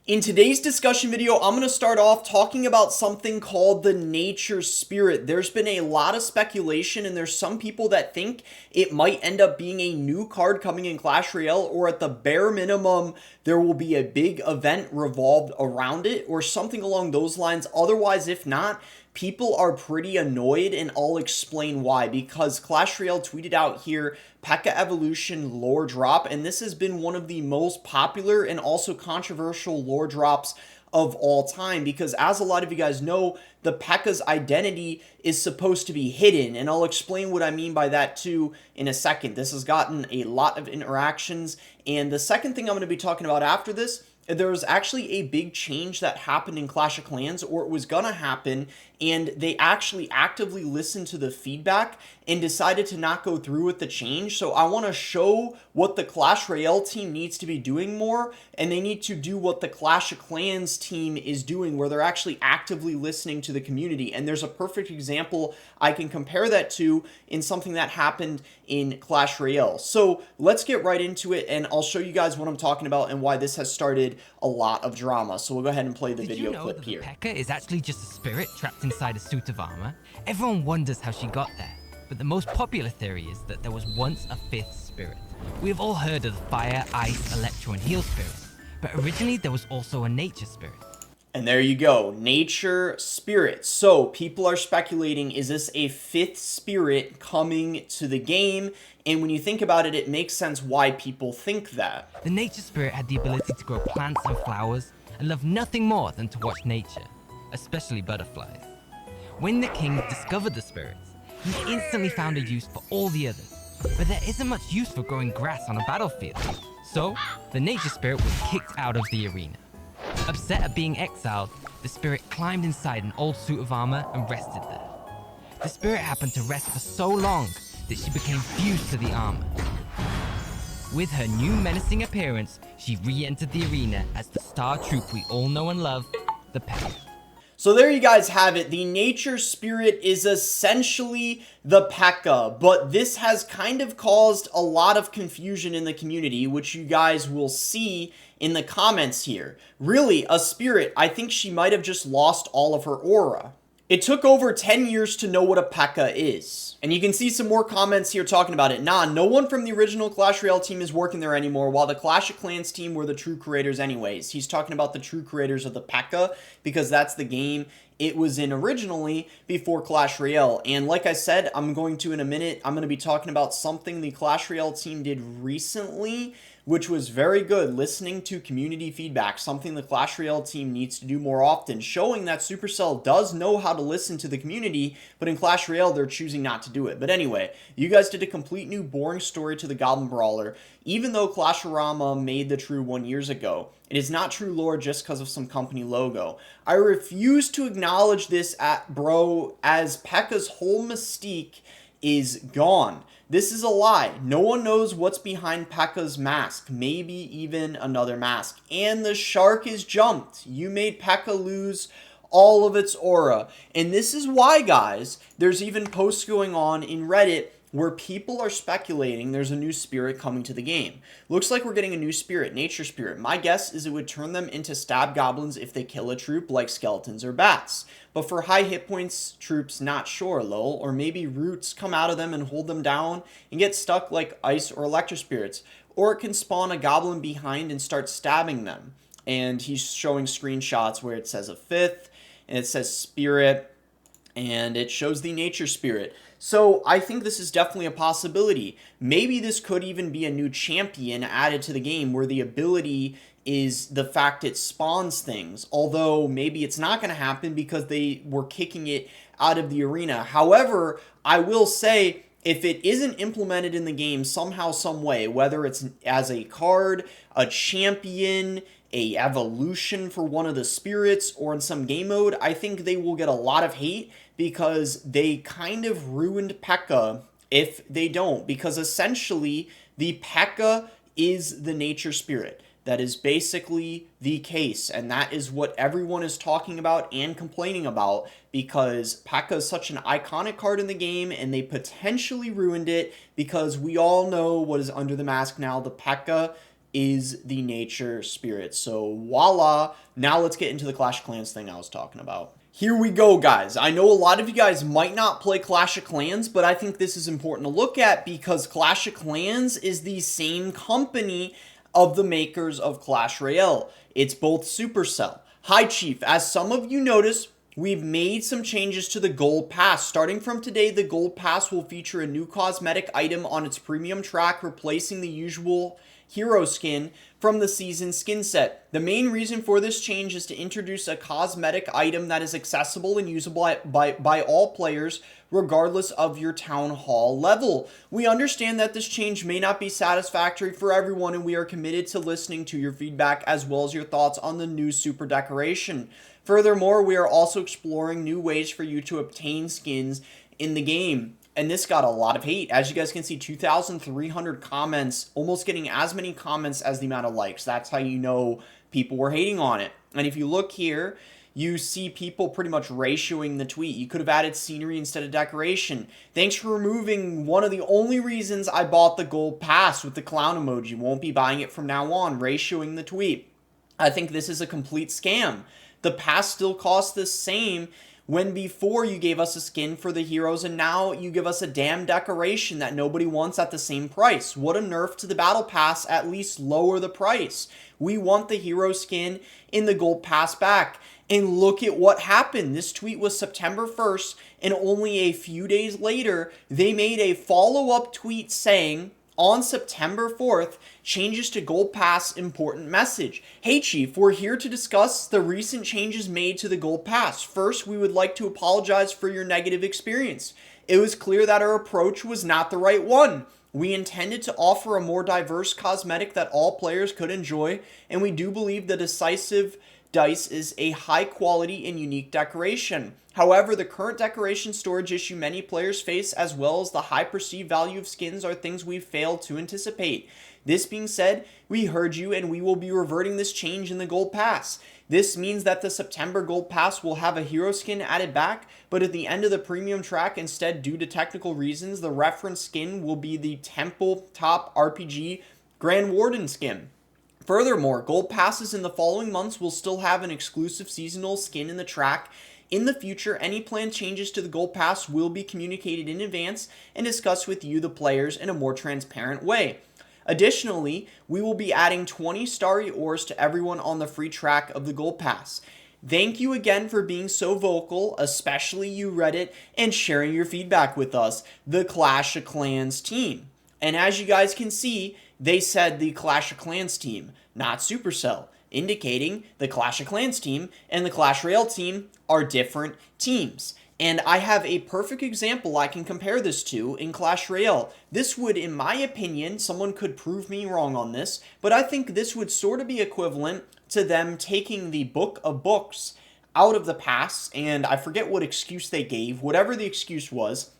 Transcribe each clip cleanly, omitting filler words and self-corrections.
In today's discussion video, I'm going to start off talking about something called the nature spirit. There's been a lot of speculation, and there's some people that think it might end up being a new card coming in Clash Royale, or at the bare minimum, there will be a big event revolved around it, or something along those lines. Otherwise, if not, people are pretty annoyed, and I'll explain why. Because Clash Royale tweeted out here, P.E.K.K.A. Evolution lore drop, and this has been one of the most popular and also controversial lore drops of all time, because as a lot of you guys know, the P.E.K.K.A's identity is supposed to be hidden, and I'll explain what I mean by that too in a second. This has gotten a lot of interactions, and the second thing I'm going to be talking about after this, there was actually a big change that happened in Clash of Clans, or it was gonna happen, and they actually actively listened to the feedback and decided to not go through with the change. So I want to show what the Clash Royale team needs to be doing more, and they need to do what the Clash of Clans team is doing, where they're actually actively listening to the community. And there's a perfect example I can compare that to in something that happened in Clash Royale. So let's get right into it, and I'll show you guys what I'm talking about and why this has started a lot of drama. So we'll go ahead and play the video clip here. Did you know that the P.E.K.K.A. is actually just a spirit trapped inside a suit of armor? Everyone wonders how she got there, but the most popular theory is that there was once a fifth spirit. We have all heard of the fire, ice, electro, and heal spirits, but originally there was also a nature spirit. And there you go, nature spirit. So people are speculating, is this a fifth spirit coming to the game? And when you think about it, it makes sense why people think that. The nature spirit had the ability to grow plants and flowers and loved nothing more than to watch nature, especially butterflies. When the king discovered the spirits, he instantly found a use for all the others, but there isn't much use for growing grass on a battlefield. So, the nature spirit was kicked out of the arena. Upset at being exiled, the spirit climbed inside an old suit of armor and rested there. The spirit happened to rest for so long that she became fused to the armor. With her new menacing appearance, she re-entered the arena as the star troop we all know and love, the P.E.K.K.A. So there you guys have it. The nature spirit is essentially the P.E.K.K.A, but this has kind of caused a lot of confusion in the community, which you guys will see in the comments here. Really, a spirit, I think she might have just lost all of her aura. It took over 10 years to know what a P.E.K.K.A is. And you can see some more comments here talking about it. Nah, no one from the original Clash Royale team is working there anymore, while the Clash of Clans team were the true creators anyways. He's talking about the true creators of the P.E.K.K.A, because that's the game it was in originally before Clash Royale. And like I said, I'm going to in a minute, I'm going to be talking about something the Clash Royale team did recently, which was very good, listening to community feedback, something the Clash Royale team needs to do more often, showing that Supercell does know how to listen to the community, but in Clash Royale, they're choosing not to do it. But anyway, you guys did a complete new boring story to the Goblin Brawler, even though Clash-O-Rama made the true 1 year ago. It is not true lore just because of some company logo. I refuse to acknowledge this as P.E.K.K.A's whole mystique is gone. This is a lie. No one knows what's behind P.E.K.K.A's mask. Maybe even another mask. And the shark is jumped. You made P.E.K.K.A lose all of its aura. And this is why, guys, there's even posts going on in Reddit where people are speculating there's a new spirit coming to the game. Looks like we're getting a new spirit, nature spirit. My guess is it would turn them into stab goblins if they kill a troop like skeletons or bats. But for high hit points troops, not sure, lol. Or maybe roots come out of them and hold them down and get stuck like ice or electro spirits. Or it can spawn a goblin behind and start stabbing them. And he's showing screenshots where it says a fifth, and it says spirit, and it shows the nature spirit. So I think this is definitely a possibility. Maybe this could even be a new champion added to the game, where the ability is the fact it spawns things. Although maybe it's not going to happen because they were kicking it out of the arena. However, I will say, if it isn't implemented in the game somehow, some way, whether it's as a card, a champion, a evolution for one of the spirits, or in some game mode, I think they will get a lot of hate, because they kind of ruined P.E.K.K.A if they don't. Because essentially, the P.E.K.K.A is the nature spirit. That is basically the case, and that is what everyone is talking about and complaining about, because P.E.K.K.A is such an iconic card in the game, and they potentially ruined it, because we all know what is under the mask now. The P.E.K.K.A is the nature spirit. So voila, now let's get into the Clash of Clans thing I was talking about. Here we go, guys. I know a lot of you guys might not play Clash of Clans, but I think this is important to look at because Clash of Clans is the same company of the makers of Clash Royale. It's both Supercell. Hi, Chief. As some of you notice, we've made some changes to the Gold Pass. Starting from today, the Gold Pass will feature a new cosmetic item on its premium track, replacing the usual hero skin from the season skin set. The main reason for this change is to introduce a cosmetic item that is accessible and usable by all players regardless of your town hall level. We understand that this change may not be satisfactory for everyone, and we are committed to listening to your feedback as well as your thoughts on the new super decoration. Furthermore, we are also exploring new ways for you to obtain skins in the game. And this got a lot of hate. As you guys can see, 2,300 comments, almost getting as many comments as the amount of likes. That's how you know people were hating on it. And if you look here, you see people pretty much ratioing the tweet. You could have added scenery instead of decoration. Thanks for removing one of the only reasons I bought the Gold Pass with the clown emoji. Won't be buying it from now on. Ratioing the tweet. I think this is a complete scam. The pass still costs the same when before you gave us a skin for the heroes and now you give us a damn decoration that nobody wants at the same price. What a nerf to the battle pass, at least lower the price. We want the hero skin in the Gold Pass back. And look at what happened. This tweet was September 1st, and only a few days later, they made a follow-up tweet saying, on September 4th, changes to Gold Pass, important message. Hey Chief, we're here to discuss the recent changes made to the Gold Pass. First, we would like to apologize for your negative experience. It was clear that our approach was not the right one. We intended to offer a more diverse cosmetic that all players could enjoy, and we do believe the decisive dice is a high quality and unique decoration. However, the current decoration storage issue many players face, as well as the high perceived value of skins, are things we failed to anticipate. This being said, we heard you and we will be reverting this change in the Gold Pass. This means that the September Gold Pass will have a hero skin added back, but at the end of the premium track, instead, due to technical reasons, the reference skin will be the Temple Top RPG Grand Warden skin. Furthermore, Gold Passes in the following months will still have an exclusive seasonal skin in the track. In the future, any planned changes to the Gold Pass will be communicated in advance and discussed with you, the players, in a more transparent way. Additionally, we will be adding 20 starry ores to everyone on the free track of the Gold Pass. Thank you again for being so vocal, especially you Reddit, and sharing your feedback with us, the Clash of Clans team. And as you guys can see, they said the Clash of Clans team, not Supercell, indicating the Clash of Clans team and the Clash Royale team are different teams. And I have a perfect example I can compare this to in Clash Royale. This would, in my opinion, someone could prove me wrong on this, but I think this would sort of be equivalent to them taking the Book of Books out of the pass, and I forget what excuse they gave, whatever the excuse was.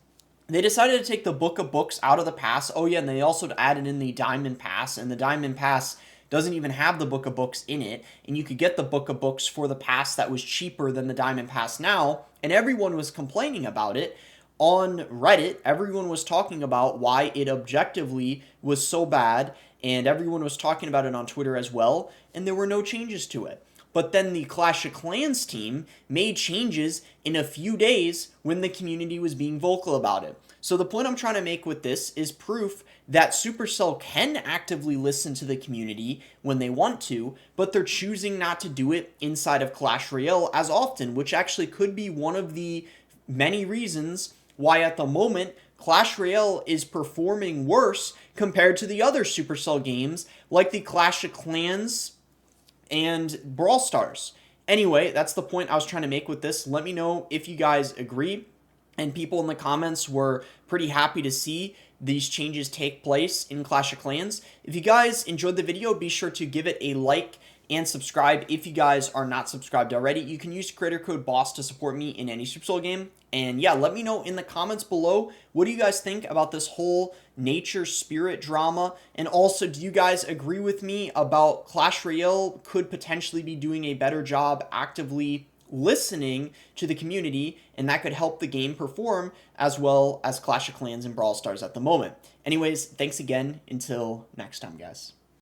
They decided to take the Book of Books out of the pass. Oh yeah, and they also added in the Diamond Pass, and the Diamond Pass doesn't even have the Book of Books in it, and you could get the Book of Books for the pass that was cheaper than the Diamond Pass now, and everyone was complaining about it. On Reddit, everyone was talking about why it objectively was so bad, and everyone was talking about it on Twitter as well, and there were no changes to it. But then the Clash of Clans team made changes in a few days when the community was being vocal about it. So the point I'm trying to make with this is proof that Supercell can actively listen to the community when they want to, but they're choosing not to do it inside of Clash Royale as often, which actually could be one of the many reasons why at the moment Clash Royale is performing worse compared to the other Supercell games like the Clash of Clans and Brawl Stars. Anyway, that's the point I was trying to make with this. Let me know if you guys agree. And people in the comments were pretty happy to see these changes take place in Clash of Clans. If you guys enjoyed the video, be sure to give it a like and subscribe. If you guys are not subscribed already, you can use creator code BOSS to support me in any Supercell game. And yeah, let me know in the comments below, what do you guys think about this whole nature spirit drama? And also, do you guys agree with me about Clash Royale could potentially be doing a better job actively listening to the community, and that could help the game perform as well as Clash of Clans and Brawl Stars at the moment? Anyways, thanks again. Until next time, guys.